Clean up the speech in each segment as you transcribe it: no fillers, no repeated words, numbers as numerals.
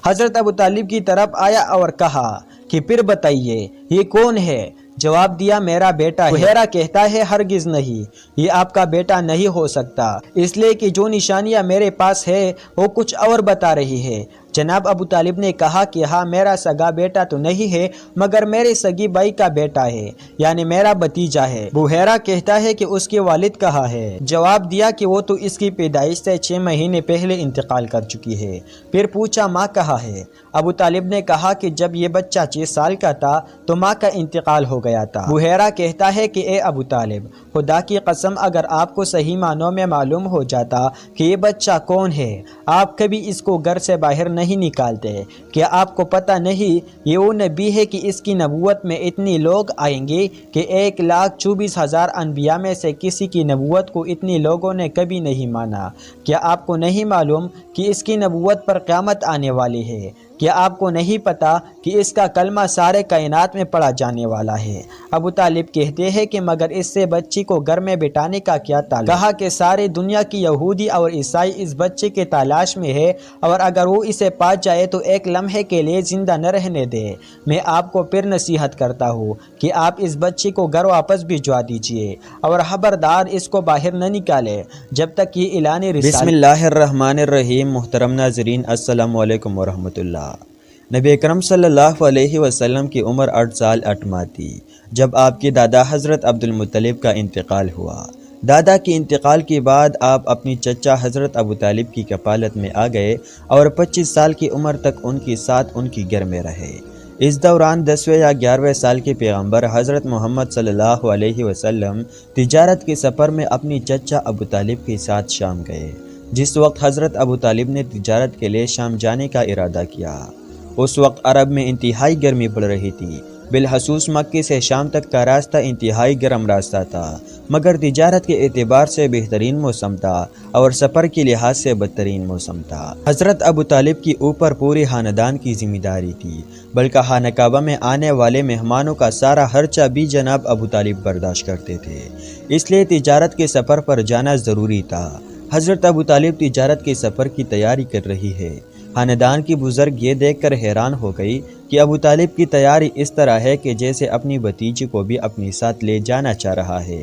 حضرت ابو طالب کی طرف آیا اور کہا کہ پھر بتائیے یہ کون ہے؟ جواب دیا میرا بیٹا ہے۔ بحیرہ کہتا ہے ہرگز نہیں، یہ آپ کا بیٹا نہیں ہو سکتا، اس لیے کہ جو نشانیاں میرے پاس ہے وہ کچھ اور بتا رہی ہے۔ جناب ابو طالب نے کہا کہ ہاں میرا سگا بیٹا تو نہیں ہے مگر میرے سگی بائی کا بیٹا ہے، یعنی میرا بھتیجا ہے۔ بحیرہ کہتا ہے کہ اس کے والد کہاں ہے؟ جواب دیا کہ وہ تو اس کی پیدائش سے 6 مہینے پہلے انتقال کر چکی ہے۔ پھر پوچھا ماں کہاں ہے؟ ابو طالب نے کہا کہ جب یہ بچہ 6 سال کا تھا تو ماں کا انتقال ہو گیا تھا۔ بحیرہ کہتا ہے کہ اے ابو طالب، خدا کی قسم اگر آپ کو صحیح معنوں میں معلوم ہو جاتا کہ یہ بچہ کون ہے، آپ کبھی اس کو گھر سے باہر نہیں نکالتے۔ کیا آپ کو پتہ نہیں یہ وہ نبی ہے کہ اس کی نبوت میں اتنے لوگ آئیں گے کہ 1,24,000 انبیاء میں سے کسی کی نبوت کو اتنے لوگوں نے کبھی نہیں مانا؟ کیا آپ کو نہیں معلوم کہ اس کی نبوت پر قیامت آنے والی ہے؟ کیا آپ کو نہیں پتا کہ اس کا کلمہ سارے کائنات میں پڑھا جانے والا ہے؟ ابو طالب کہتے ہیں کہ مگر اس سے بچی کو گھر میں بٹھانے کا کیا تعلق؟ کہا کہ ساری دنیا کی یہودی اور عیسائی اس بچے کے تلاش میں ہے اور اگر وہ اسے پا جائے تو ایک لمحے کے لیے زندہ نہ رہنے دے۔ میں آپ کو پھر نصیحت کرتا ہوں کہ آپ اس بچے کو گھر واپس بھجوا دیجئے اور خبردار اس کو باہر نہ نکالے جب تک یہ اعلان رسالت۔ بسم اللہ الرحمن الرحیم۔ محترم ناظرین السلام علیکم ورحمۃ اللہ۔ نبی اکرم صلی اللہ علیہ وسلم کی عمر 8 سال 8 ماہ تھی جب آپ کے دادا حضرت عبد المطلب کا انتقال ہوا۔ دادا کے انتقال کے بعد آپ اپنی چچا حضرت ابو طالب کی کفالت میں آ گئے اور 25 سال کی عمر تک ان کے ساتھ ان کی گھر میں رہے۔ اس دوران 10ویں یا 11ویں سال کے پیغمبر حضرت محمد صلی اللہ علیہ وسلم تجارت کے سفر میں اپنی چچا ابو طالب کے ساتھ شام گئے۔ جس وقت حضرت ابو طالب نے تجارت کے لیے شام جانے کا ارادہ کیا، اس وقت عرب میں انتہائی گرمی پڑ رہی تھی۔ بالخصوص مکے سے شام تک کا راستہ انتہائی گرم راستہ تھا، مگر تجارت کے اعتبار سے بہترین موسم تھا اور سفر کے لحاظ سے بدترین موسم تھا۔ حضرت ابو طالب کی اوپر پورے خاندان کی ذمہ داری تھی، بلکہ خانہ کعبہ میں آنے والے مہمانوں کا سارا خرچہ بھی جناب ابو طالب برداشت کرتے تھے، اس لیے تجارت کے سفر پر جانا ضروری تھا۔ حضرت ابو طالب تجارت کے سفر کی تیاری کر رہی ہے۔ خاندان کی بزرگ یہ دیکھ کر حیران ہو گئی کہ ابو طالب کی تیاری اس طرح ہے کہ جیسے اپنی بھتیجی کو بھی اپنے ساتھ لے جانا چاہ رہا ہے۔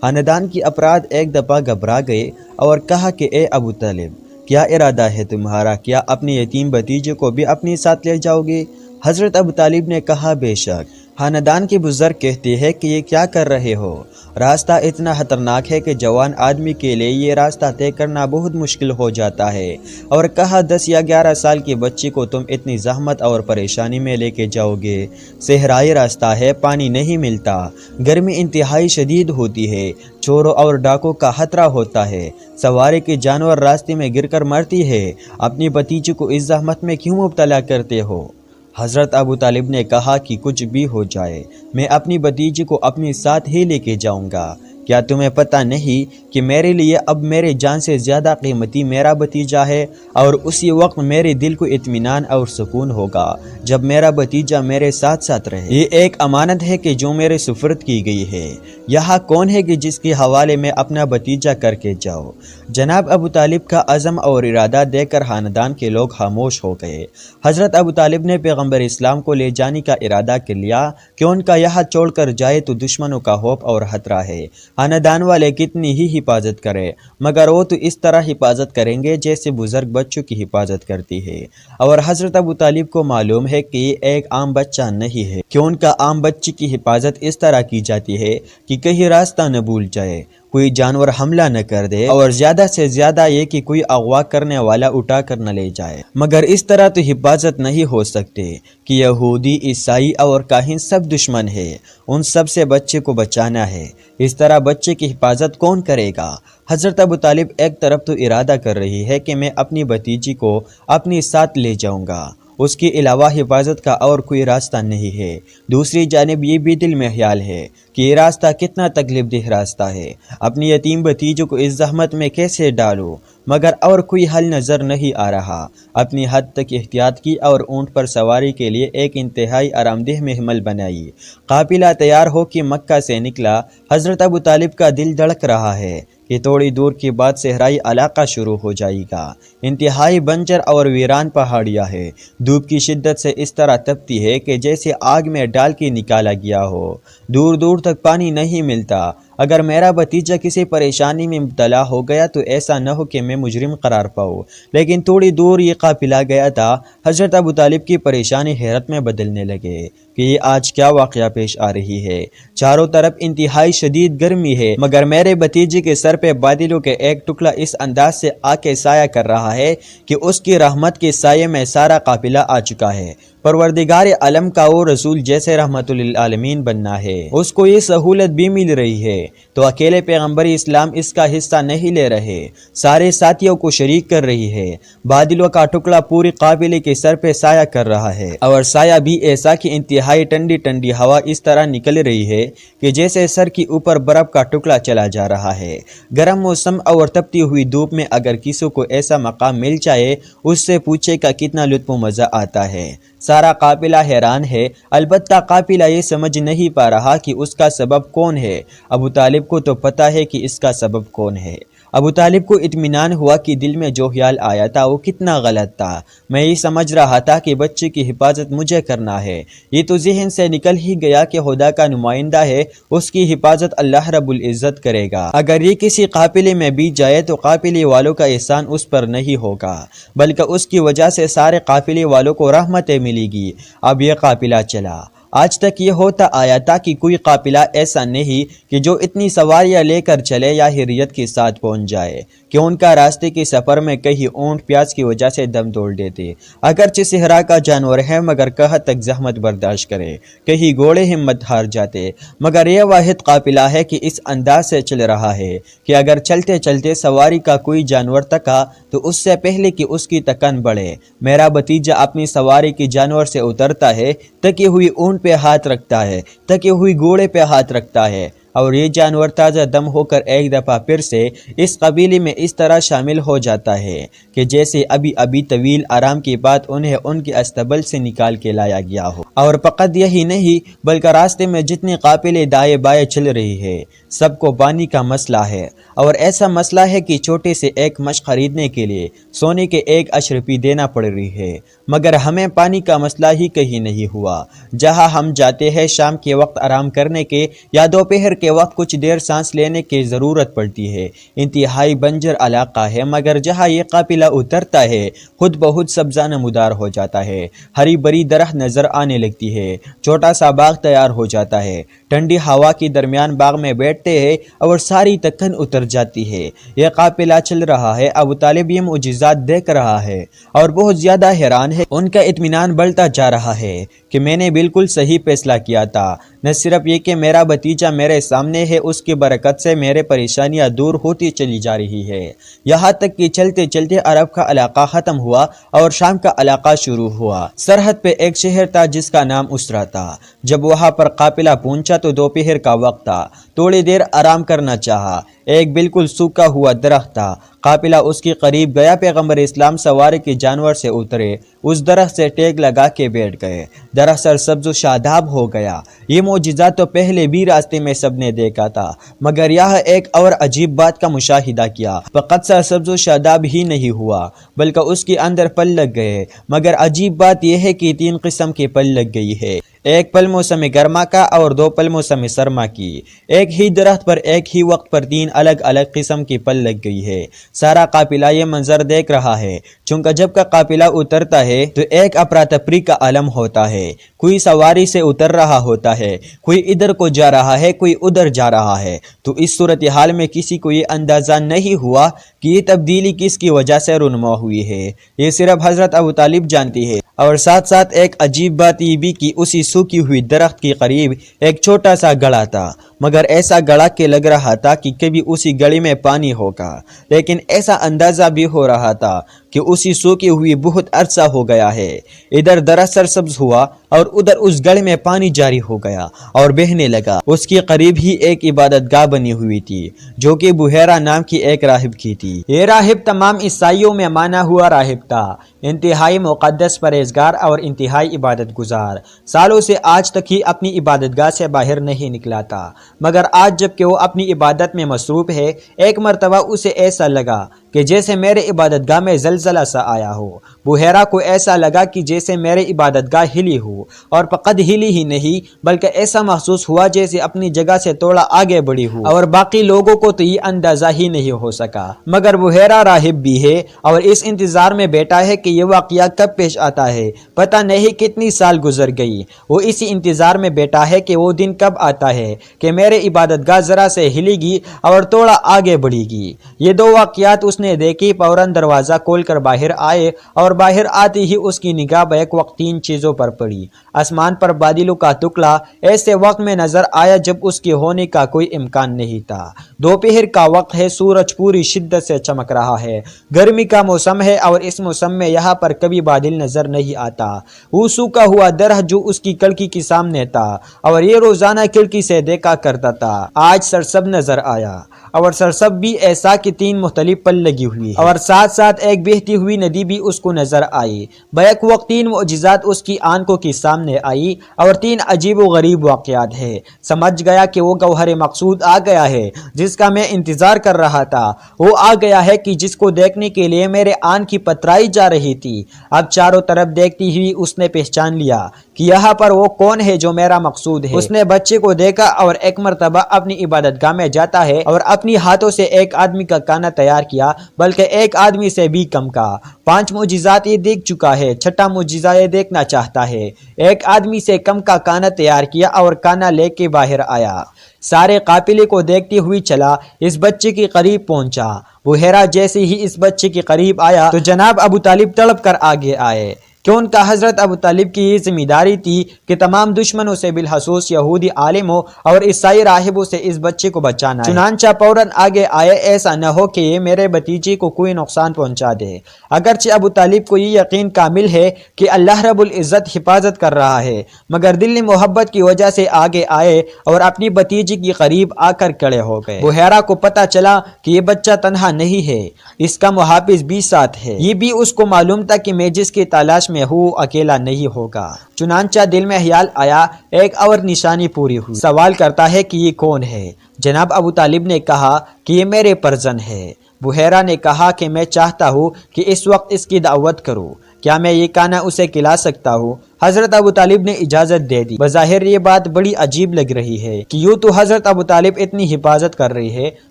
خاندان کے افراد ایک دفعہ گھبرا گئے اور کہا کہ اے ابو طالب، کیا ارادہ ہے تمہارا؟ کیا اپنی یتیم بھتیجے کو بھی اپنے ساتھ لے جاؤ گے؟ حضرت ابو طالب نے کہا بے شک۔ خاندان کے بزرگ کہتے ہیں کہ یہ کیا کر رہے ہو؟ راستہ اتنا خطرناک ہے کہ جوان آدمی کے لیے یہ راستہ طے کرنا بہت مشکل ہو جاتا ہے، اور کہا 10 یا 11 سال کے بچے کو تم اتنی زحمت اور پریشانی میں لے کے جاؤ گے؟ صحرائی راستہ ہے، پانی نہیں ملتا، گرمی انتہائی شدید ہوتی ہے، چوروں اور ڈاکوں کا خطرہ ہوتا ہے، سواری کے جانور راستے میں گر کر مرتی ہے، اپنی بھتیجی کو اس زحمت میں کیوں مبتلا کرتے ہو؟ حضرت ابو طالب نے کہا کہ کچھ بھی ہو جائے میں اپنی بھتیجی کو اپنے ساتھ ہی لے کے جاؤں گا۔ کیا تمہیں پتہ نہیں کہ میرے لیے اب میرے جان سے زیادہ قیمتی میرا بھتیجا ہے، اور اسی وقت میرے دل کو اطمینان اور سکون ہوگا جب میرا بھتیجا میرے ساتھ ساتھ رہے۔ یہ ایک امانت ہے کہ جو میرے سپرد کی گئی ہے۔ یہاں کون ہے کہ جس کے حوالے میں اپنا بھتیجا کر کے جاؤ؟ جناب ابو طالب کا عزم اور ارادہ دیکھ کر خاندان کے لوگ خاموش ہو گئے۔ حضرت ابو طالب نے پیغمبر اسلام کو لے جانے کا ارادہ کر لیا کہ ان کا یہاں چھوڑ کر جائے تو دشمنوں کا خوف اور خطرہ ہے، خاندان والے کتنی ہی حفاظت کرے مگر وہ تو اس طرح حفاظت کریں گے جیسے بزرگ بچوں کی حفاظت کرتی ہے۔ اور حضرت ابو طالب کو معلوم ہے کہ یہ ایک عام بچہ نہیں ہے کہ ان کا عام بچے کی حفاظت اس طرح کی جاتی ہے کہ کہیں راستہ نہ بھول جائے، کوئی جانور حملہ نہ کر دے، اور زیادہ سے زیادہ یہ کہ کوئی اغوا کرنے والا اٹھا کر نہ لے جائے۔ مگر اس طرح تو حفاظت نہیں ہو سکتے کہ یہودی، عیسائی اور کاہن سب دشمن ہے، ان سب سے بچے کو بچانا ہے۔ اس طرح بچے کی حفاظت کون کرے گا؟ حضرت ابو طالب ایک طرف تو ارادہ کر رہی ہے کہ میں اپنی بھتیجی کو اپنے ساتھ لے جاؤں گا، اس کے علاوہ حفاظت کا اور کوئی راستہ نہیں ہے، دوسری جانب یہ بھی دل میں خیال ہے کہ یہ راستہ کتنا تکلیف دہ راستہ ہے، اپنی یتیم بھتیجوں کو اس زحمت میں کیسے ڈالوں؟ مگر اور کوئی حل نظر نہیں آ رہا۔ اپنی حد تک احتیاط کی اور اونٹ پر سواری کے لیے ایک انتہائی آرام دہ محمل بنائی۔ قافلہ تیار ہو کے مکہ سے نکلا۔ حضرت ابو طالب کا دل دھڑک رہا ہے کہ تھوڑی دور کے بعد صحرائی علاقہ شروع ہو جائے گا۔ انتہائی بنجر اور ویران پہاڑیاں ہے۔ دھوپ کی شدت سے اس طرح تپتی ہے کہ جیسے آگ میں ڈال کے نکالا گیا ہو۔ دور دور تک پانی نہیں ملتا۔ اگر میرا بھتیجا کسی پریشانی میں مبتلا ہو گیا تو ایسا نہ ہو کہ میں مجرم قرار پاؤں۔ لیکن تھوڑی دور یہ قافلہ گیا تھا، حضرت ابو طالب کی پریشانی حیرت میں بدلنے لگے کہ یہ آج کیا واقعہ پیش آ رہی ہے۔ چاروں طرف انتہائی شدید گرمی ہے، مگر میرے بھتیجے کے سر پہ بادلوں کے ایک ٹکڑا اس انداز سے آ کے سایہ کر رہا ہے کہ اس کی رحمت کے سائے میں سارا قافلہ آ چکا ہے۔ پروردگار عالم کا وہ رسول جیسے رحمت للعالمین بننا ہے، اس کو یہ سہولت بھی مل رہی ہے، تو اکیلے پیغمبر اسلام اس کا حصہ نہیں لے رہے، سارے ساتھیوں کو شریک کر رہی ہے۔ بادلوں کا ٹکڑا پوری قافلے کے سر پہ سایہ کر رہا ہے، اور سایہ بھی ایسا کہ انتہائی ٹھنڈی ٹھنڈی ہوا اس طرح نکل رہی ہے کہ جیسے سر کے اوپر برف کا ٹکڑا چلا جا رہا ہے۔ گرم موسم اور تپتی ہوئی دھوپ میں اگر کسی کو ایسا مقام مل جائے، اس سے پوچھے گا کتنا لطف و مزہ آتا ہے۔ سارا قافلہ حیران ہے، البتہ قافلہ یہ سمجھ نہیں پا رہا کہ اس کا سبب کون ہے۔ ابو طالب کو تو پتا ہے کہ اس کا سبب کون ہے۔ ابو طالب کو اطمینان ہوا کہ دل میں جو خیال آیا تھا وہ کتنا غلط تھا۔ میں یہ سمجھ رہا تھا کہ بچے کی حفاظت مجھے کرنا ہے، یہ تو ذہن سے نکل ہی گیا کہ خدا کا نمائندہ ہے، اس کی حفاظت اللہ رب العزت کرے گا۔ اگر یہ کسی قافلے میں بھی جائے تو قافلے والوں کا احسان اس پر نہیں ہوگا، بلکہ اس کی وجہ سے سارے قافلے والوں کو رحمتیں ملے گی۔ اب یہ قافلہ چلا۔ آج تک یہ ہوتا آیا تھا کہ کوئی قافلہ ایسا نہیں کہ جو اتنی سواریاں لے کر چلے یا حریت کے ساتھ پہنچ جائے کہ ان کا راستے کے سفر میں کہیں اونٹ پیاس کی وجہ سے دم توڑ دیتے، اگرچہ صحرا کا جانور ہے مگر کہاں تک زحمت برداشت کرے، کہیں گھوڑے ہمت ہار جاتے، مگر یہ واحد قافلہ ہے کہ اس انداز سے چل رہا ہے کہ اگر چلتے چلتے سواری کا کوئی جانور تکا تو اس سے پہلے کہ اس کی تکن بڑھے، میرا بھتیجا اپنی سواری کی جانور سے اترتا ہے، تکی ہوئی اونٹ پہ ہاتھ رکھتا ہے، تکی ہوئی گھوڑے پہ ہاتھ رکھتا ہے، اور یہ جانور تازہ دم ہو کر ایک دفعہ پھر سے اس قبیلے میں اس طرح شامل ہو جاتا ہے کہ جیسے ابھی ابھی طویل آرام کے بعد انہیں ان کے استبل سے نکال کے لایا گیا ہو۔ اور فقط یہی نہیں بلکہ راستے میں جتنے قافلے دائیں بائیں چل رہی ہے سب کو پانی کا مسئلہ ہے، اور ایسا مسئلہ ہے کہ چھوٹے سے ایک مشق خریدنے کے لیے سونے کے 1 اشرفی دینا پڑ رہی ہے، مگر ہمیں پانی کا مسئلہ ہی کہیں نہیں ہوا۔ جہاں ہم جاتے ہیں شام کے وقت آرام کرنے کے یا دوپہر کے وقت کچھ دیر سانس لینے کی ضرورت پڑتی ہے۔ انتہائی بنجر علاقہ ہے، مگر جہاں یہ قافلہ اترتا ہے خود بہت سبزہ نمودار ہو جاتا ہے، ہری بری درخت نظر آنے لگتی ہے، چھوٹا سا باغ تیار ہو جاتا ہے، ٹھنڈی ہوا کے درمیان باغ میں بیٹھتے ہیں اور ساری تکن اتر جاتی ہے۔ یہ قافلہ چل رہا ہے، ابو طالب یہ معجزات دیکھ رہا ہے اور بہت زیادہ حیران ہے۔ ان کا اطمینان بڑھتا جا رہا ہے کہ میں نے بالکل صحیح فیصلہ کیا تھا، نہ صرف یہ کہ میرا بھتیجا میرے سامنے ہے، اس کی برکت سے میرے پریشانیاں دور ہوتی چلی جا رہی ہے۔ یہاں تک کہ چلتے چلتے عرب کا علاقہ ختم ہوا اور شام کا علاقہ شروع ہوا۔ سرحد پہ ایک شہر تھا جس کا نام اسرا تھا۔ جب وہاں پر قافلہ پہنچا تو دوپہر کا وقت تھا، تھوڑی دیر آرام کرنا چاہا۔ ایک بالکل سوکھا ہوا درخت تھا، قافلہ اس کے قریب گیا، پیغمبر اسلام سواری کے جانور سے اترے، اس درخت سے ٹیک لگا کے بیٹھ گئے، درخت سرسبز و شاداب ہو گیا۔ یہ معجزات تو پہلے بھی راستے میں سب نے دیکھا تھا، مگر یہاں ایک اور عجیب بات کا مشاہدہ کیا، فقط سرسبز و شاداب ہی نہیں ہوا بلکہ اس کے اندر پھل لگ گئے، مگر عجیب بات یہ ہے کہ 3 قسم کے پھل لگ گئی ہے، ایک پھل موسم گرما کا اور 2 پھل موسم سرما کی۔ ایک ہی درخت پر ایک ہی وقت پر 3 الگ الگ قسم کی پھل لگ گئی ہے۔ سارا قافلہ یہ منظر دیکھ رہا ہے، چونکہ جب کا قافلہ اترتا ہے تو ایک افراتفری کا عالم ہوتا ہے، کوئی سواری سے اتر رہا ہوتا ہے، کوئی ادھر کو جا رہا ہے، کوئی ادھر جا رہا ہے، تو اس صورتحال میں کسی کو یہ اندازہ نہیں ہوا کہ یہ تبدیلی کس کی وجہ سے رونما ہوئی ہے، یہ صرف حضرت ابو طالب جانتی ہے۔ اور ساتھ ساتھ ایک عجیب بات یہ بھی کہ اسی سوکھی ہوئی درخت کے قریب ایک چھوٹا سا گڑھا تھا، مگر ایسا گڑھا کہ لگ رہا تھا کہ کبھی اسی گڑھے میں پانی ہوگا، لیکن ایسا اندازہ بھی ہو رہا تھا کہ اسی سوکھی ہوئی بہت عرصہ ہو گیا ہے۔ ادھر درخت سرسبز ہوا اور ادھر اس گڑھے میں پانی جاری ہو گیا اور بہنے لگا۔ اس کے قریب ہی ایک عبادت گاہ بنی ہوئی تھی جو کہ بحیرہ نام کی ایک راہب کی تھی۔ یہ راہب تمام عیسائیوں میں مانا ہوا راہب تھا، انتہائی مقدس، پرہیزگار اور انتہائی عبادت گزار، سالوں سے آج تک ہی اپنی عبادت گاہ سے باہر نہیں نکلا تھا۔ مگر آج جب کہ وہ اپنی عبادت میں مصروف ہے، ایک مرتبہ اسے ایسا لگا کہ جیسے میرے عبادت گاہ میں زلزلہ سا آیا ہو۔ بحیرہ کو ایسا لگا کہ جیسے میرے عبادت گاہ ہلی ہو، اور فقط ہلی ہی نہیں بلکہ ایسا محسوس ہوا جیسے اپنی جگہ سے تھوڑا آگے بڑھی ہو، اور باقی لوگوں کو تو یہ اندازہ ہی نہیں ہو سکا۔ مگر بحیرہ راہب بھی ہے اور اس انتظار میں بیٹھا ہے کہ یہ واقعہ کب پیش آتا ہے۔ پتہ نہیں کتنی سال گزر گئی، وہ اسی انتظار میں بیٹھا ہے کہ وہ دن کب آتا ہے کہ میرے عبادت گاہ ذرا سے ہلے گی اور تھوڑا آگے بڑھے گی۔ یہ دو واقعات اس نے دیکھی، فوراً دروازہ کھول کر باہر آئے، اور باہر آتے ہی اس کی نگاہ بیک وقت تین چیزوں پر پڑی۔ آسمان پر بادلوں کا ٹکڑا ایسے وقت میں نظر آیا جب اس کے ہونے کا کوئی امکان نہیں تھا۔ دوپہر کا وقت ہے، سورج پوری شدت سے چمک رہا ہے، گرمی کا موسم ہے، اور اس موسم میں یہاں پر کبھی بادل نظر نہیں آتا۔ وہ سوکھا ہوا درخت جو اس کی کھڑکی کے سامنے تھا اور یہ روزانہ کھڑکی سے دیکھا کرتا تھا، آج سرسبز نظر آیا، اور سرسبز بھی ایسا کہ تین مختلف پل لگی ہوئی ہے، اور ساتھ ساتھ ایک بہتی ہوئی ندی بھی اس کو نظر آئی۔ بیک وقت تین معجزات اس کی آنکھوں کے سامنے آئی، اور تین عجیب و غریب واقعات ہیں۔ سمجھ گیا کہ وہ گوہر مقصود آ گیا ہے جس کا میں انتظار کر رہا تھا، وہ آ گیا ہے کہ جس کو دیکھنے کے لیے میرے آنکھ کی پترائی جا رہی تھی۔ اب چاروں طرف دیکھتی ہوئی اس نے پہچان لیا کہ یہاں پر وہ کون ہے جو میرا مقصود ہے۔ اس نے بچے کو دیکھا اور ایک مرتبہ اپنی عبادت گاہ میں جاتا ہے اور اپنی ہاتھوں سے ایک آدمی کا کانا تیار کیا، بلکہ ایک آدمی سے بھی کم کا۔ 5 معجزات یہ دیکھ چکا ہے، چھٹا معجزہ یہ دیکھنا چاہتا ہے۔ ایک آدمی سے کم کا کانا تیار کیا اور کانا لے کے باہر آیا، سارے قافلے کو دیکھتے ہوئے چلا، اس بچے کے قریب پہنچا۔ بحیرہ جیسے ہی اس بچے کے قریب آیا تو جناب ابو طالب تڑپ کر آگے آئے، کہ ان کا حضرت ابو طالب کی یہ ذمہ داری تھی کہ تمام دشمنوں سے بالخصوص یہودی عالموں اور عیسائی راہبوں سے اس بچے کو بچانا ہے۔ چنانچہ فوراً آگے آئے، ایسا نہ ہو کہ یہ میرے بھتیجے کو کوئی نقصان پہنچا دے۔ اگرچہ ابو طالب کو یہ یقین کامل ہے کہ اللہ رب العزت حفاظت کر رہا ہے، مگر دل محبت کی وجہ سے آگے آئے اور اپنی بھتیجی کے قریب آ کر کھڑے ہو گئے۔ بحیرہ کو پتہ چلا کہ یہ بچہ تنہا نہیں ہے، اس کا محافظ بھی ساتھ ہے۔ یہ بھی اس کو معلوم تھا کہ میں جس کی تلاش میں ہوں اکیلا نہیں ہوگا۔ چنانچہ دل میں خیال آیا، ایک اور نشانی پوری ہوئی۔ سوال کرتا ہے کہ یہ کون ہے؟ جناب ابو طالب نے کہا کہ یہ میرے پرزن ہے۔ بحیرہ نے کہا کہ میں چاہتا ہوں کہ اس وقت اس کی دعوت کروں، کیا میں یہ کانا اسے کھلا سکتا ہوں؟ حضرت ابو طالب نے اجازت دے دی۔ بظاہر یہ بات بڑی عجیب لگ رہی ہے کہ یوں تو حضرت ابو طالب اتنی حفاظت کر رہی ہے،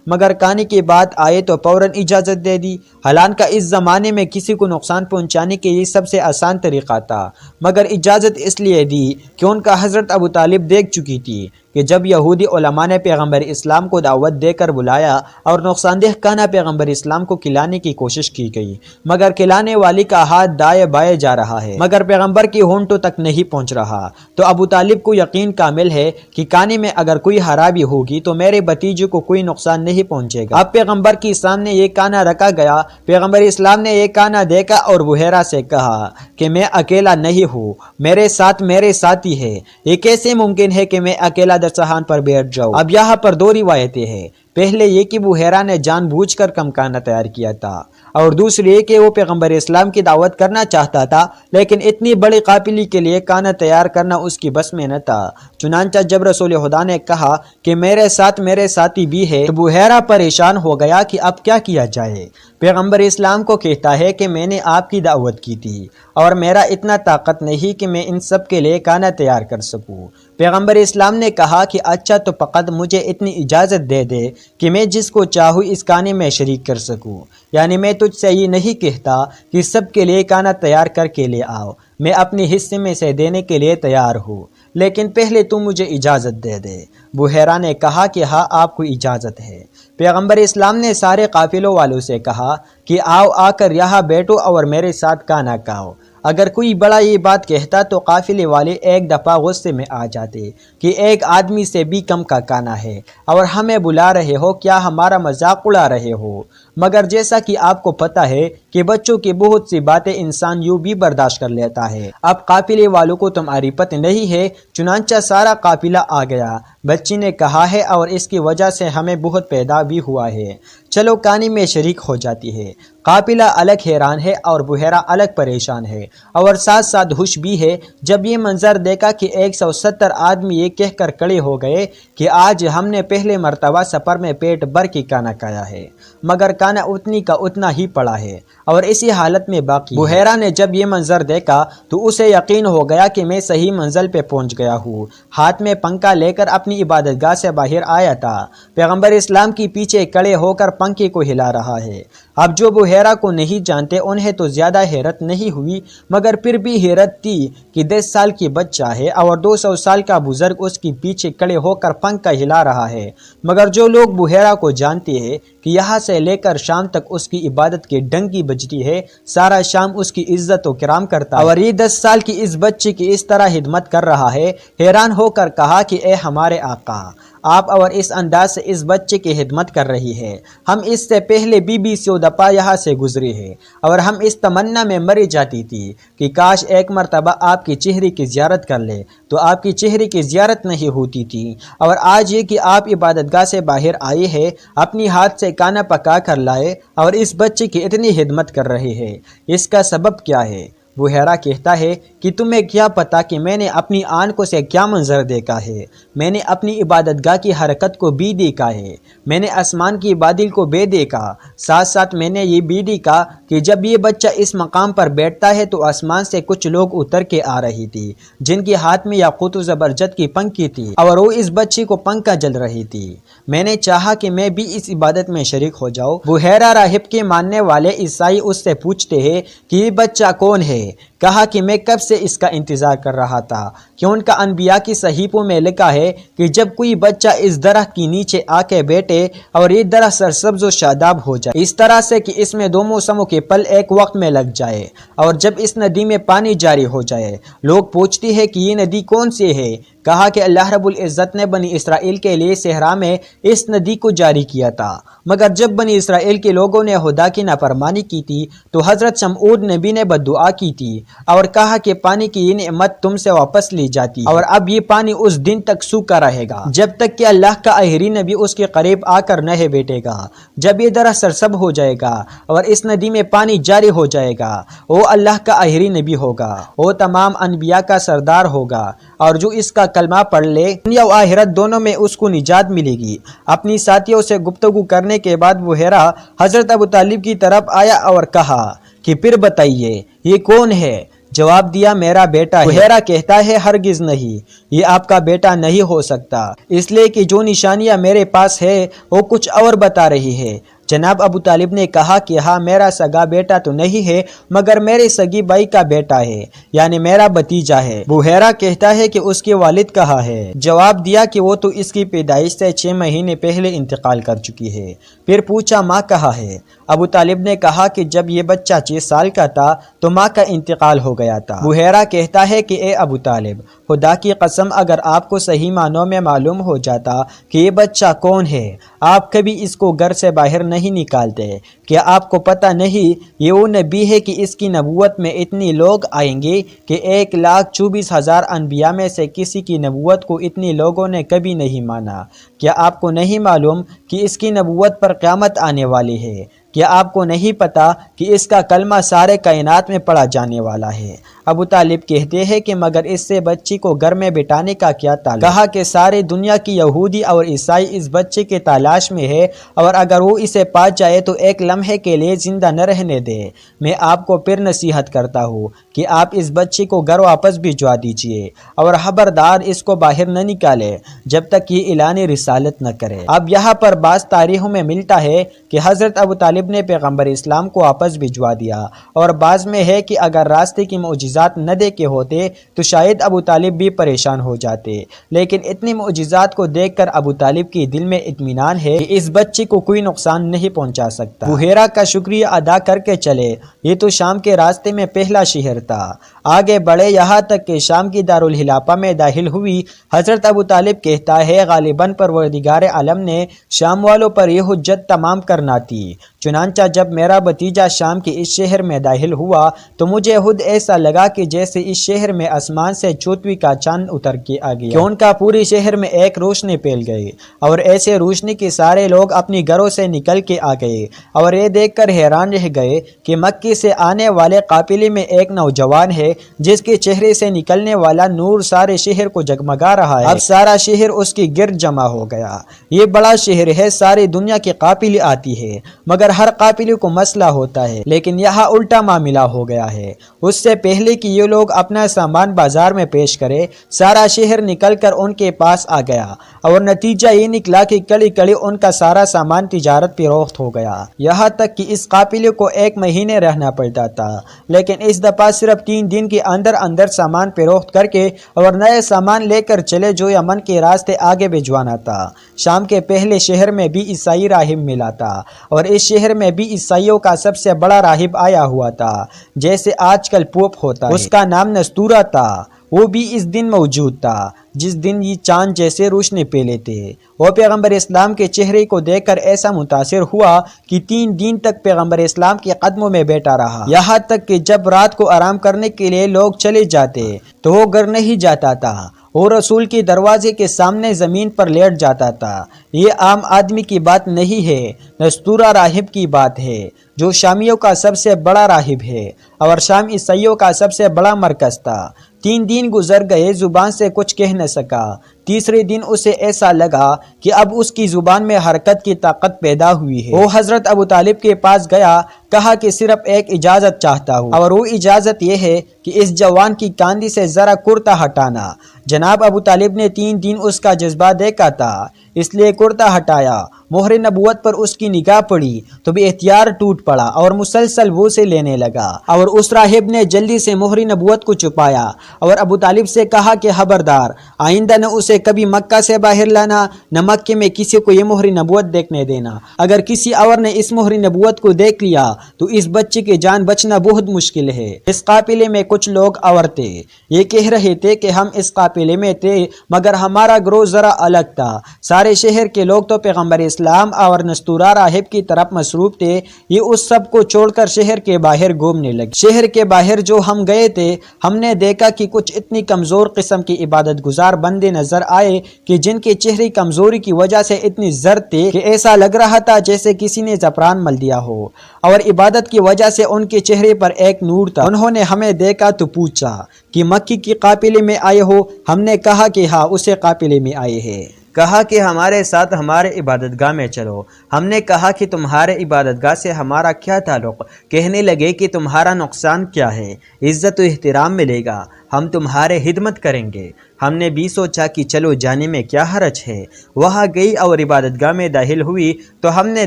مگر کانے کی بات آئے تو فوراً اجازت دے دی۔ حالانکہ اس زمانے میں کسی کو نقصان پہنچانے کے یہ سب سے آسان طریقہ تھا، مگر اجازت اس لیے دی کہ ان کا حضرت ابو طالب دیکھ چکی تھی کہ جب یہودی علماء نے پیغمبر اسلام کو دعوت دے کر بلایا اور نقصان دہ کھانا پیغمبر اسلام کو کھلانے کی کوشش کی گئی، مگر کھلانے والی کا ہاتھ دائیں بائیں جا رہا ہے، مگر پیغمبر کی ہونٹوں تک نہیں پہنچ رہا، تو ابو طالب کو یقین کامل ہے کہ کھانے میں اگر کوئی خرابی ہوگی تو میرے بھتیجے کو کوئی نقصان نہیں پہنچے گا۔ اب پیغمبر کے سامنے یہ کھانا رکھا گیا، پیغمبر اسلام نے یہ کھانا دیکھا اور بحیرہ سے کہا کہ میں اکیلا نہیں ہوں، میرے ساتھ میرے ساتھی ہے، یہ کیسے ممکن ہے کہ میں اکیلا دسترخوان پر بیٹھ جاؤں؟ اب یہاں پر 2 روایتیں ہیں، پہلے یہ کہ بحیرہ نے جان بوجھ کر کم کھانا تیار کیا تھا، اور دوسری یہ کہ وہ پیغمبر اسلام کی دعوت کرنا چاہتا تھا، لیکن اتنی بڑی قافلے کے لیے کھانا تیار کرنا اس کی بس میں نہ تھا۔ چنانچہ جب رسول خدا نے کہا کہ میرے ساتھ میرے ساتھی بھی ہے تو بحیرہ پریشان ہو گیا کہ اب کیا کیا جائے۔ پیغمبر اسلام کو کہتا ہے کہ میں نے آپ کی دعوت کی تھی اور میرا اتنا طاقت نہیں کہ میں ان سب کے لیے کھانا تیار کر سکوں۔ پیغمبر اسلام نے کہا کہ اچھا تو فقط مجھے اتنی اجازت دے دے کہ میں جس کو چاہوں اس کھانے میں شریک کر سکوں، یعنی میں تجھ سے یہ نہیں کہتا کہ سب کے لیے کھانا تیار کر کے لے آؤ، میں اپنے حصے میں سے دینے کے لیے تیار ہوں، لیکن پہلے تم مجھے اجازت دے دے۔ بحیرہ نے کہا کہ ہاں آپ کو اجازت ہے۔ پیغمبر اسلام نے سارے قافلوں والوں سے کہا کہ آؤ آ کر یہاں بیٹھو اور میرے ساتھ کھانا کھاؤ۔ اگر کوئی بڑا یہ بات کہتا تو قافلے والے ایک دفعہ غصے میں آ جاتے کہ ایک آدمی سے بھی کم کا کھانا ہے اور ہمیں بلا رہے ہو، کیا ہمارا مذاق اڑا رہے ہو؟ مگر جیسا کہ آپ کو پتہ ہے کہ بچوں کی بہت سی باتیں انسان یوں بھی برداشت کر لیتا ہے۔ اب قافلے والوں کو تمہاری پتہ نہیں ہے، چنانچہ سارا قافلہ آ گیا۔ بچی نے کہا ہے اور اس کی وجہ سے ہمیں بہت پیدا بھی ہوا ہے، چلو کہانی میں شریک ہو جاتی ہے۔ قافلہ الگ حیران ہے اور بحیرہ الگ پریشان ہے اور ساتھ ساتھ خوش بھی ہے جب یہ منظر دیکھا کہ 170 آدمی یہ کہہ کر کھڑے ہو گئے کہ آج ہم نے پہلے مرتبہ سفر میں پیٹ بھر کے کھانا کھایا ہے، مگر کھانا اتنی کا اتنا ہی پڑا ہے اور اسی حالت میں باقی ہے۔ بحیرہ نے جب یہ منظر دیکھا تو اسے یقین ہو گیا کہ میں صحیح منزل پہ پہنچ گیا ہوں۔ ہاتھ میں پنکھا لے کر اپنی عبادت گاہ سے باہر آیا تھا، پیغمبر اسلام کی پیچھے کھڑے ہو کر پنکھے کو ہلا رہا ہے۔ اب جو بحیرہ کو نہیں جانتے انہیں تو زیادہ حیرت نہیں ہوئی، مگر پھر بھی حیرت تھی کہ 10 سال کی بچہ ہے اور 200 سال کا بزرگ اس کے پیچھے کھڑے ہو کر پنکھا ہلا رہا ہے۔ مگر جو لوگ بحیرہ کو جانتے ہیں کہ یہاں سے لے کر شام تک اس کی عبادت کی ڈنکی بجتی ہے، سارا شام اس کی عزت و کرام کرتا ہے، اور یہ 10 سال کی اس بچے کی اس طرح خدمت کر رہا ہے، حیران ہو کر کہا کہ اے ہمارے آقا، آپ اور اس انداز سے اس بچے کی خدمت کر رہی ہے، ہم اس سے پہلے بھی 100 دفعہ یہاں سے گزرے ہیں اور ہم اس تمنا میں مری جاتی تھی کہ کاش ایک مرتبہ آپ کی چہرے کی زیارت کر لے، تو آپ کی چہرے کی زیارت نہیں ہوتی تھی، اور آج یہ کہ آپ عبادت گاہ سے باہر آئے ہیں، اپنی ہاتھ سے کھانا پکا کر لائے اور اس بچے کی اتنی خدمت کر رہے ہیں، اس کا سبب کیا ہے؟ بحیرہ کہتا ہے کہ تمہیں کیا پتا کہ میں نے اپنی آنکھوں سے کیا منظر دیکھا ہے، میں نے اپنی عبادت گاہ کی حرکت کو بھی دیکھا ہے، میں نے آسمان کی بادل کو بھی دیکھا، ساتھ ساتھ میں نے یہ بھی دیکھا کہ جب یہ بچہ اس مقام پر بیٹھتا ہے تو آسمان سے کچھ لوگ اتر کے آ رہی تھی جن کے ہاتھ میں یاقوت و زبرجد کی پنکھی تھی اور وہ اس بچے کو پنکھا جل رہی تھی۔ میں نے چاہا کہ میں بھی اس عبادت میں شریک ہو جاؤں۔ بحیرہ راہب کے ماننے والے عیسائی اس سے پوچھتے ہیں کہ یہ بچہ کون ہے؟ کہا کہ میں کب سے اس کا انتظار کر رہا تھا، کہ ان کا انبیاء کی صحیفوں میں لکھا ہے کہ جب کوئی بچہ اس درخت کے نیچے آ کے بیٹھے اور یہ درخت سرسبز و شاداب ہو جائے، اس طرح سے کہ اس میں 2 موسموں کے پل ایک وقت میں لگ جائے، اور جب اس ندی میں پانی جاری ہو جائے، لوگ پوچھتے ہیں کہ یہ ندی کون سی ہے؟ کہا کہ اللہ رب العزت نے بنی اسرائیل کے لیے صحرا میں اس ندی کو جاری کیا تھا، مگر جب بنی اسرائیل کے لوگوں نے خدا کی نافرمانی کی تھی تو حضرت شمعون نبی نے بد دعا کی تھی اور کہا کہ پانی کی یہ نعمت تم سے واپس لی جاتی اور اب یہ پانی اس دن تک سوکھا رہے گا جب تک کہ اللہ کا آخری نبی اس کے قریب آ کر نہ بیٹھے گا۔ جب یہ درخت سرسب ہو جائے گا اور اس ندی میں پانی جاری ہو جائے گا، وہ اللہ کا آخری نبی ہوگا، وہ تمام انبیاء کا سردار ہوگا، اور جو اس کا کلمہ پڑھ لے دنیا و آخرت دونوں میں اس کو نجات ملے گی۔ اپنی ساتھیوں سے گفتگو کرنے کے بعد بحیرہ حضرت ابو طالب کی طرف آیا اور کہا کہ پھر بتائیے یہ کون ہے؟ جواب دیا میرا بیٹا ہے۔ بحیرہ کہتا ہے ہرگز نہیں، یہ آپ کا بیٹا نہیں ہو سکتا، اس لیے کہ جو نشانیاں میرے پاس ہے وہ کچھ اور بتا رہی ہے۔ جناب ابو طالب نے کہا کہ ہاں میرا سگا بیٹا تو نہیں ہے مگر میرے سگی بھائی کا بیٹا ہے، یعنی میرا بھتیجا ہے۔ بحیرہ کہتا ہے کہ اس کے والد کہاں ہے؟ جواب دیا کہ وہ تو اس کی پیدائش سے 6 مہینے پہلے انتقال کر چکی ہے۔ پھر پوچھا ماں کہاں ہے؟ ابو طالب نے کہا کہ جب یہ بچہ 6 سال کا تھا تو ماں کا انتقال ہو گیا تھا۔ بحیرہ کہتا ہے کہ اے ابو طالب، خدا کی قسم اگر آپ کو صحیح معنوں میں معلوم ہو جاتا کہ یہ بچہ کون ہے، آپ کبھی اس کو گھر سے باہر نہیں نکالتے۔ کیا آپ کو پتہ نہیں یہ وہ نبی ہے کہ اس کی نبوت میں اتنے لوگ آئیں گے کہ 1,24,000 انبیاء میں سے کسی کی نبوت کو اتنے لوگوں نے کبھی نہیں مانا؟ کیا آپ کو نہیں معلوم کہ اس کی نبوت پر قیامت آنے والی ہے؟ کیا آپ کو نہیں پتا کہ اس کا کلمہ سارے کائنات میں پڑھا جانے والا ہے؟ ابو طالب کہتے ہیں کہ مگر اس سے بچی کو گھر میں بٹھانے کا کیا تعلق؟ کہا کہ سارے دنیا کی یہودی اور عیسائی اس بچے کے تلاش میں ہے اور اگر وہ اسے پا جائے تو ایک لمحے کے لیے زندہ نہ رہنے دے۔ میں آپ کو پھر نصیحت کرتا ہوں کہ آپ اس بچے کو گھر واپس بھجوا دیجئے اور خبردار اس کو باہر نہ نکالے جب تک یہ اعلان رسالت نہ کرے۔ اب یہاں پر بعض تاریخوں میں ملتا ہے کہ حضرت ابو طالب نے پیغمبر اسلام کو واپس بھجوا دیا، اور بعض میں ہے کہ اگر راستے کی معجزات نہ دیکھے ہوتے تو شاید ابو طالب بھی پریشان ہو جاتے، لیکن اتنی معجزات کو دیکھ کر ابو طالب کی دل میں اطمینان ہے کہ اس بچے کو کوئی نقصان نہیں پہنچا سکتا۔ بحیرہ کا شکریہ ادا کر کے چلے یہ تو شام کے راستے میں پہلا شہر تھا۔ آگے بڑھے یہاں تک کہ شام کی دارالخلافہ میں داخل ہوئی۔ حضرت ابو طالب کہتا ہے غالباً پروردگار عالم نے شام والوں پر یہ حجت تمام کرنا تھی، چنانچہ جب میرا بھتیجا شام کے اس شہر میں داخل ہوا تو مجھے خود ایسا لگا کہ جیسے اس شہر میں آسمان سے چوتویں کا چاند اتر کے آ گیا، کہ ان کا پوری شہر میں ایک روشنی پھیل گئی، اور ایسے روشنی کے سارے لوگ اپنی گھروں سے نکل کے آ گئے، اور یہ دیکھ کر حیران رہ گئے کہ مکے سے آنے والے قافلے میں ایک نوجوان ہے جس کے چہرے سے نکلنے والا نور سارے شہر کو جگمگا رہا ہے۔ اب سارا شہر اس کی گرد جمع ہو گیا۔ یہ بڑا شہر ہے، ساری دنیا کے قافلے آتی ہے، مگر ہر قافلے کو مسئلہ ہوتا ہے، لیکن یہاں الٹا معاملہ ہو گیا ہے۔ اس سے پہلے کہ یہ لوگ اپنا سامان بازار میں پیش کرے، سارا شہر نکل کر ان کے پاس آ گیا، اور نتیجہ یہ نکلا کہ کڑی کڑی ان کا سارا سامان تجارت فروخت ہو گیا، یہاں تک کہ اس قافلے کو 1 مہینے رہنا پڑتا تھا، لیکن اس دفعہ صرف 3 دن کے اندر اندر سامان فروخت کر کے اور نئے سامان لے کر چلے جو یمن کے راستے آگے بھجوانا تھا۔ شام کے پہلے شہر میں بھی عیسائی راہب ملا تھا، اور اس شہر میں بھی عیسائیوں کا سب سے بڑا راہب آیا ہوا تھا، جیسے آج کل پوپ ہوتا ہے۔ اس کا نام نستورہ تھا، وہ بھی اس دن موجود تھا جس دن یہ چاند جیسے روشنی پھیلے تھے۔ وہ پیغمبر اسلام کے چہرے کو دیکھ کر ایسا متاثر ہوا کہ 3 دن تک پیغمبر اسلام کے قدموں میں بیٹھا رہا، یہاں تک کہ جب رات کو آرام کرنے کے لیے لوگ چلے جاتے تو وہ گھر نہیں جاتا تھا، وہ رسول کے دروازے کے سامنے زمین پر لیٹ جاتا تھا۔ یہ عام آدمی کی بات نہیں ہے، نستورہ راہب کی بات ہے، جو شامیوں کا سب سے بڑا راہب ہے، اور شام عیسائیوں کا سب سے بڑا مرکز تھا۔ 3 دن گزر گئے، زبان سے کچھ کہہ نہ سکا۔ تیسرے دن اسے ایسا لگا کہ اب اس کی زبان میں حرکت کی طاقت پیدا ہوئی ہے۔ وہ حضرت ابو طالب کے پاس گیا، کہا کہ صرف ایک اجازت چاہتا ہوں، اور وہ اجازت یہ ہے کہ اس جوان کی کاندھی سے ذرا کرتا ہٹانا۔ جناب ابو طالب نے 3 دن اس کا جذبہ دیکھا تھا، اس لیے کرتا ہٹایا۔ مہر نبوت پر اس کی نگاہ پڑی تو بے اختیار ٹوٹ پڑا اور مسلسل وہ سے لینے لگا، اور اس راہب نے جلدی سے مہر نبوت کو چھپایا اور ابو طالب سے کہا کہ خبردار، آئندہ نہ اسے کبھی مکہ سے باہر لانا، نہ مکے میں کسی کو یہ مہر نبوت دیکھنے دینا۔ اگر کسی اور نے اس مہر نبوت کو دیکھ لیا تو اس بچے کی جان بچنا بہت مشکل ہے۔ اس قافلے میں کچھ لوگ اور تھے، یہ کہہ رہے تھے کہ ہم اس قافلے میں تھے، مگر ہمارا گروہ ذرا الگ تھا۔ سارے شہر کے لوگ تو پیغمبر اسلام اور نستورہ راہب کی طرف مصروف تھے، یہ اس سب کو چھوڑ کر شہر کے باہر گھومنے لگے۔ شہر کے باہر جو ہم گئے تھے، ہم نے دیکھا کہ کچھ اتنی کمزور قسم کی عبادت گزار بندے نظر آئے کہ جن کے چہرے کمزوری کی وجہ سے اتنی زرد تھے کہ ایسا لگ رہا تھا جیسے کسی نے زعفران مل دیا ہو، اور عبادت کی وجہ سے ان کے چہرے پر ایک نور تھا۔ انہوں نے ہمیں دیکھا تو پوچھا کہ مکی کے قافلے میں آئے ہو؟ ہم نے کہا کہ ہاں، اسے قافلے میں آئے ہیں۔ کہا کہ ہمارے ساتھ ہمارے عبادت گاہ میں چلو۔ ہم نے کہا کہ تمہارے عبادت گاہ سے ہمارا کیا تعلق؟ کہنے لگے کہ تمہارا نقصان کیا ہے، عزت و احترام ملے گا، ہم تمہارے خدمت کریں گے۔ ہم نے بھی سوچا کہ چلو جانے میں کیا حرج ہے۔ وہاں گئی اور عبادت گاہ میں داخل ہوئی تو ہم نے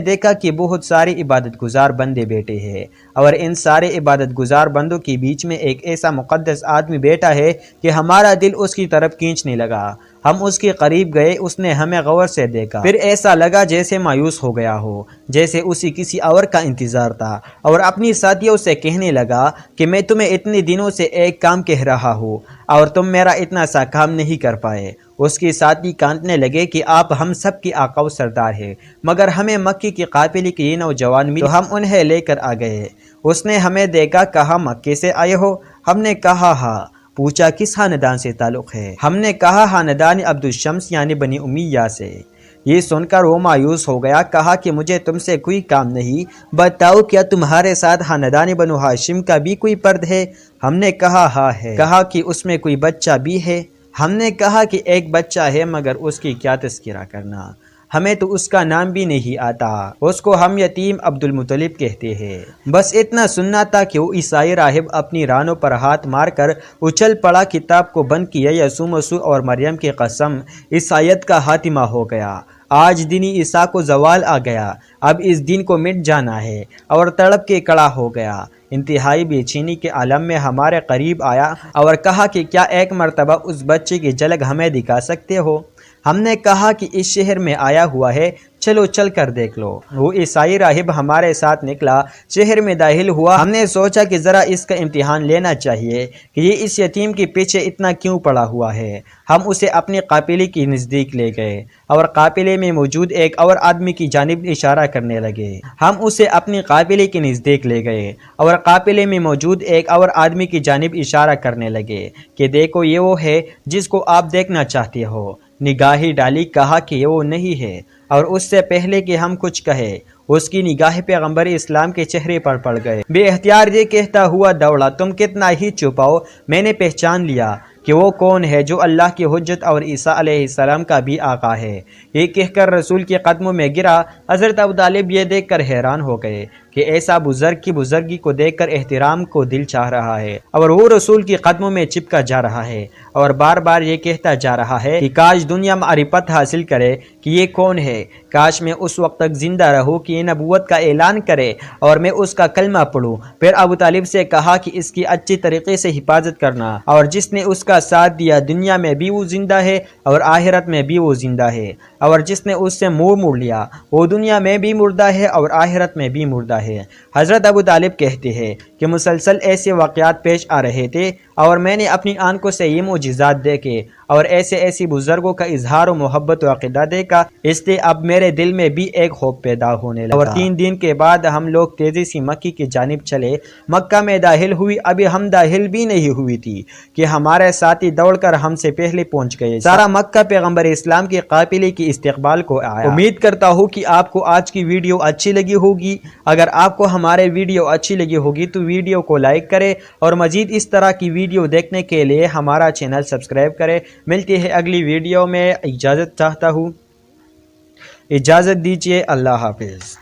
دیکھا کہ بہت سارے عبادت گزار بندے بیٹھے ہیں، اور ان سارے عبادت گزار بندوں کے بیچ میں ایک ایسا مقدس آدمی بیٹھا ہے کہ ہمارا دل اس کی طرف کھینچنے لگا۔ ہم اس کے قریب گئے، اس نے ہمیں غور سے دیکھا، پھر ایسا لگا جیسے مایوس ہو گیا ہو، جیسے اسے کسی اور کا انتظار تھا، اور اپنی ساتھیوں سے کہنے لگا کہ میں تمہیں اتنے دنوں سے ایک کام کہہ رہا ہوں اور تم میرا اتنا سا کام نہیں کر پائے۔ اس کے ساتھی کانپنے لگے کہ آپ ہم سب کے آقا و سردار ہیں، مگر ہمیں مکے کے قافلے کے یہ نوجوان ملے تو ہم انہیں لے کر آ گئے۔ اس نے ہمیں دیکھا، کہا مکے سے آئے ہو؟ ہم نے کہا ہاں۔ پوچھا کس خاندان سے تعلق ہے؟ ہم نے کہا خاندان عبد الشمس یعنی بنی امیہ سے۔ یہ سن کر وہ مایوس ہو گیا، کہا کہ مجھے تم سے کوئی کام نہیں، بتاؤ کیا تمہارے ساتھ خاندان بنو ہاشم کا بھی کوئی فرد ہے؟ ہم نے کہا ہاں ہے۔ کہا کہ اس میں کوئی بچہ بھی ہے؟ ہم نے کہا کہ ایک بچہ ہے، مگر اس کی کیا تذکرہ کرنا، ہمیں تو اس کا نام بھی نہیں آتا، اس کو ہم یتیم عبد المطلب کہتے ہیں۔ بس اتنا سننا تھا کہ وہ عیسائی راہب اپنی رانوں پر ہاتھ مار کر اچھل پڑا، کتاب کو بند کیا، یسوع مسیح اور مریم کی قسم، اس آیت کا خاتمہ ہو گیا۔ آج دن عیسیٰ کو زوال آ گیا، اب اس دن کو مٹ جانا ہے، اور تڑپ کے کڑا ہو گیا۔ انتہائی بے چینی کے عالم میں ہمارے قریب آیا اور کہا کہ کیا ایک مرتبہ اس بچے کی جھلک ہمیں دکھا سکتے ہو؟ ہم نے کہا کہ اس شہر میں آیا ہوا ہے، چلو چل کر دیکھ لو۔ وہ عیسائی راہب ہمارے ساتھ نکلا، شہر میں داخل ہوا۔ ہم نے سوچا کہ ذرا اس کا امتحان لینا چاہیے کہ یہ اس یتیم کے پیچھے اتنا کیوں پڑا ہوا ہے۔ ہم اسے اپنے قافلے کے نزدیک لے گئے اور قافلے میں موجود ایک اور آدمی کی جانب اشارہ کرنے لگے۔ ہم اسے اپنے قافلے کے نزدیک لے گئے اور قافلے میں موجود ایک اور آدمی کی جانب اشارہ کرنے لگے کہ دیکھو یہ وہ ہے جس کو آپ دیکھنا چاہتے ہو۔ نگاہی ڈالی، کہا کہ یہ وہ نہیں ہے، اور اس سے پہلے کہ ہم کچھ کہے اس کی نگاہ پیغمبر اسلام کے چہرے پر پڑ گئے۔ بے اختیار یہ کہتا ہوا دوڑا، تم کتنا ہی چھپاؤ، میں نے پہچان لیا کہ وہ کون ہے جو اللہ کی حجت اور عیسیٰ علیہ السلام کا بھی آقا ہے۔ یہ کہہ کر رسول کے قدموں میں گرا۔ حضرت ابو طالب یہ دیکھ کر حیران ہو گئے کہ ایسا بزرگ کی بزرگی کو دیکھ کر احترام کو دل چاہ رہا ہے، اور وہ رسول کے قدموں میں چپکا جا رہا ہے اور بار بار یہ کہتا جا رہا ہے کہ کاش دنیا معرفت حاصل کرے کہ یہ کون ہے، کاش میں اس وقت تک زندہ رہوں کہ یہ نبوت کا اعلان کرے اور میں اس کا کلمہ پڑھوں۔ پھر ابو طالب سے کہا کہ اس کی اچھی طریقے سے حفاظت کرنا، اور جس نے اس کا ساتھ دیا دنیا میں بھی وہ زندہ ہے اور آخرت میں بھی وہ زندہ ہے، اور جس نے اس سے منہ موڑ لیا وہ دنیا میں بھی مردہ ہے اور آخرت میں بھی مردہ ہے۔ حضرت ابو طالب کہتے ہیں کہ مسلسل ایسے واقعات پیش آ رہے تھے اور میں نے اپنی آنکھوں سے یہ معجزات دیکھے اور ایسے بزرگوں کا اظہار و محبت و عقیدہ دیکھا، اس لیے اب میرے دل میں بھی ایک خوف پیدا ہونے لگا۔ اور 3 دن کے بعد ہم لوگ تیزی سے مکی کی جانب چلے۔ مکہ میں داخل ہوئی، ابھی ہم داخل بھی نہیں ہوئی تھی کہ ہمارے ساتھی دوڑ کر ہم سے پہلے پہنچ گئے۔ سارا مکہ پیغمبر اسلام کے قافلے کی استقبال کو آیا۔ امید کرتا ہوں کہ آپ کو آج کی ویڈیو اچھی لگی ہوگی۔ اگر آپ کو ہمارے ویڈیو اچھی لگی ہوگی تو ویڈیو کو لائک کریں اور مزید اس طرح کی ویڈیو دیکھنے کے لیے ہمارا چینل سبسکرائب کریں۔ ملتے ہیں اگلی ویڈیو میں، اجازت چاہتا ہوں، اجازت دیجیے، اللہ حافظ۔